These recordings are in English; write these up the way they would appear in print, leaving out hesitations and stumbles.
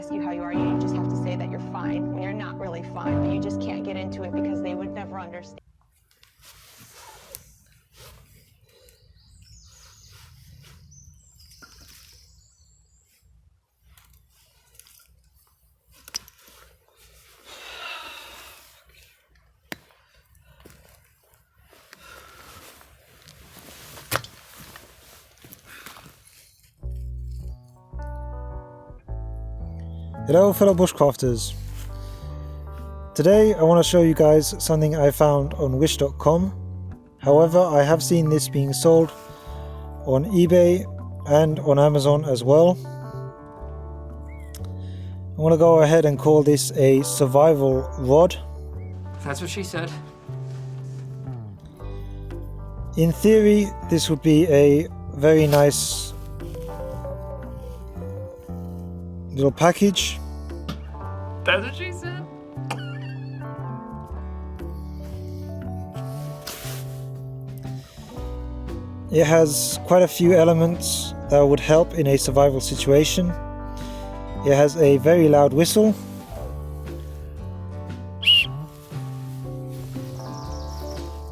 ask you how you are, you just have to say that you're fine when you're not really fine, but you just can't get into it because they would never understand. Hello fellow bushcrafters. Today I want to show you guys something I found on wish.com. However, I have seen this being sold on eBay and on Amazon as well. I want to go ahead and call this a survival rod. That's what she said. In theory, this would be a very nice little package. That's what she said. It has quite a few elements that would help in a survival situation. It has a very loud whistle.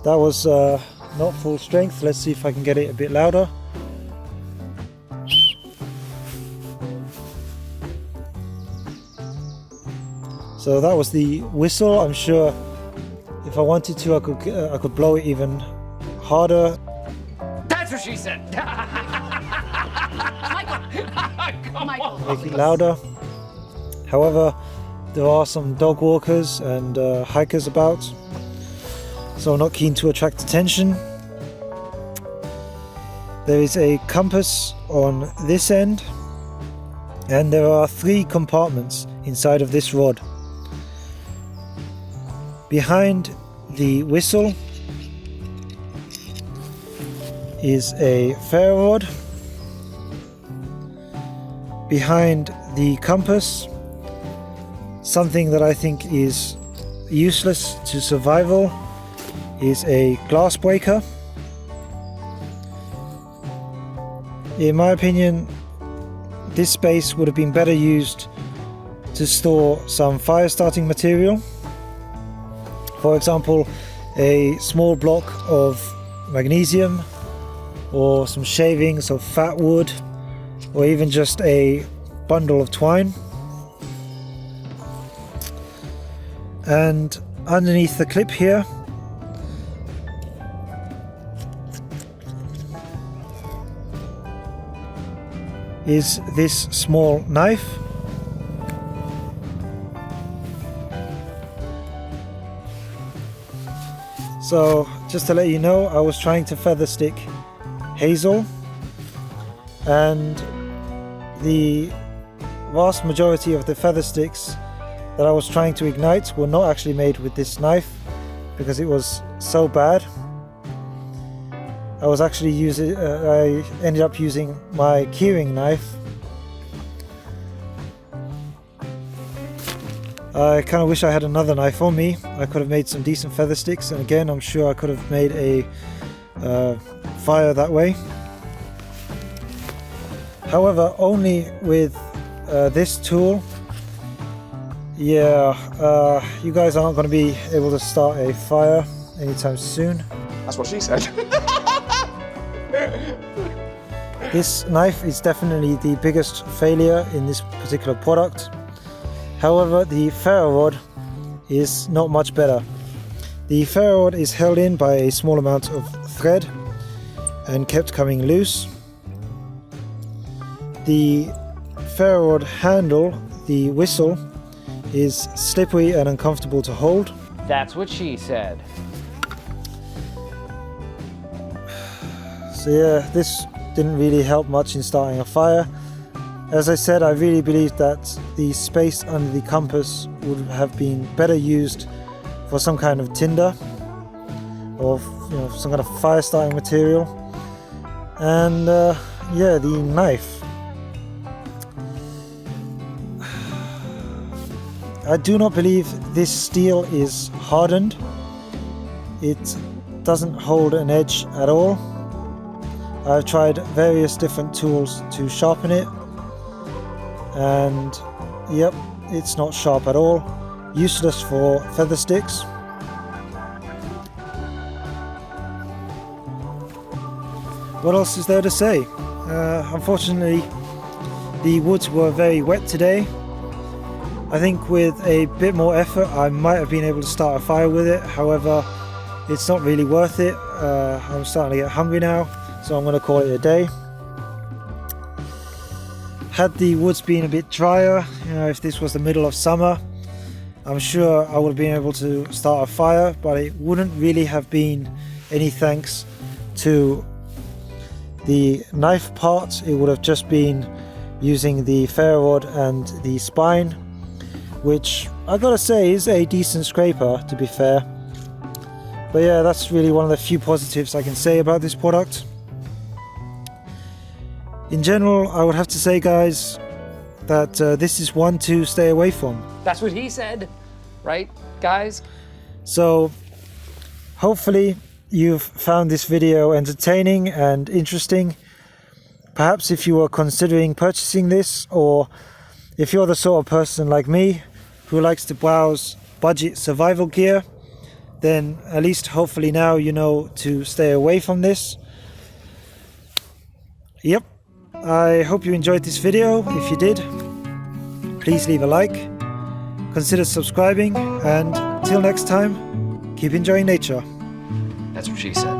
That was not full strength. Let's see if I can get it a bit louder. So that was the whistle. I'm sure if I wanted to, I could blow it even harder. That's what she said. Michael. Make it louder. However, there are some dog walkers and hikers about, so I'm not keen to attract attention. There is a compass on this end, and there are 3 compartments inside of this rod. Behind the whistle is a ferro rod. Behind the compass, something that I think is useless to survival, is a glass breaker. In my opinion, this space would have been better used to store some fire starting material. For example, a small block of magnesium, or some shavings of fat wood, or even just a bundle of twine. And underneath the clip here is this small knife. So just to let you know, I was trying to feather stick hazel, and the vast majority of the feather sticks that I was trying to ignite were not actually made with this knife because it was so bad. I was actually I ended up using my keyring knife. I kind of wish I had another knife on me. I could have made some decent feather sticks, and again, I'm sure I could have made a fire that way. However, only with this tool, yeah, you guys aren't going to be able to start a fire anytime soon. That's what she said. This knife is definitely the biggest failure in this particular product. However, the ferro rod is not much better. The ferro rod is held in by a small amount of thread and kept coming loose. The ferro rod handle, the whistle, is slippery and uncomfortable to hold. That's what she said. So yeah, this didn't really help much in starting a fire. As I said, I really believe that the space under the compass would have been better used for some kind of tinder, or some kind of fire starting material. And yeah, the knife. I do not believe this steel is hardened. It doesn't hold an edge at all. I've tried various different tools to sharpen it, and Yep, it's not sharp at all. Useless for feather sticks. What else is there to say? Unfortunately, the woods were very wet today. I think with a bit more effort I might have been able to start a fire with it. However, it's not really worth it. I'm starting to get hungry now, so I'm going to call it a day. Had the woods been a bit drier, if this was the middle of summer, I'm sure I would have been able to start a fire, but it wouldn't really have been any thanks to the knife part. It would have just been using the ferro rod and the spine, which I gotta say is a decent scraper, to be fair. But yeah, that's really one of the few positives I can say about this product. In general, I would have to say, guys, that this is one to stay away from. That's what he said, right, guys? So hopefully you've found this video entertaining and interesting. Perhaps if you were considering purchasing this, or if you're the sort of person like me who likes to browse budget survival gear, then at least hopefully now you know to stay away from this. Yep, I hope you enjoyed this video. If you did, please leave a like, consider subscribing, and till next time, keep enjoying nature. That's what she said.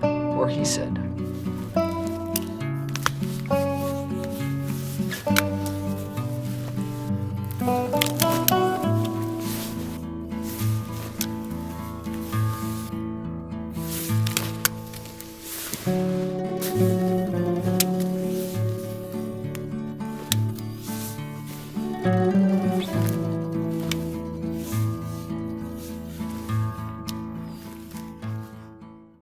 Or he said.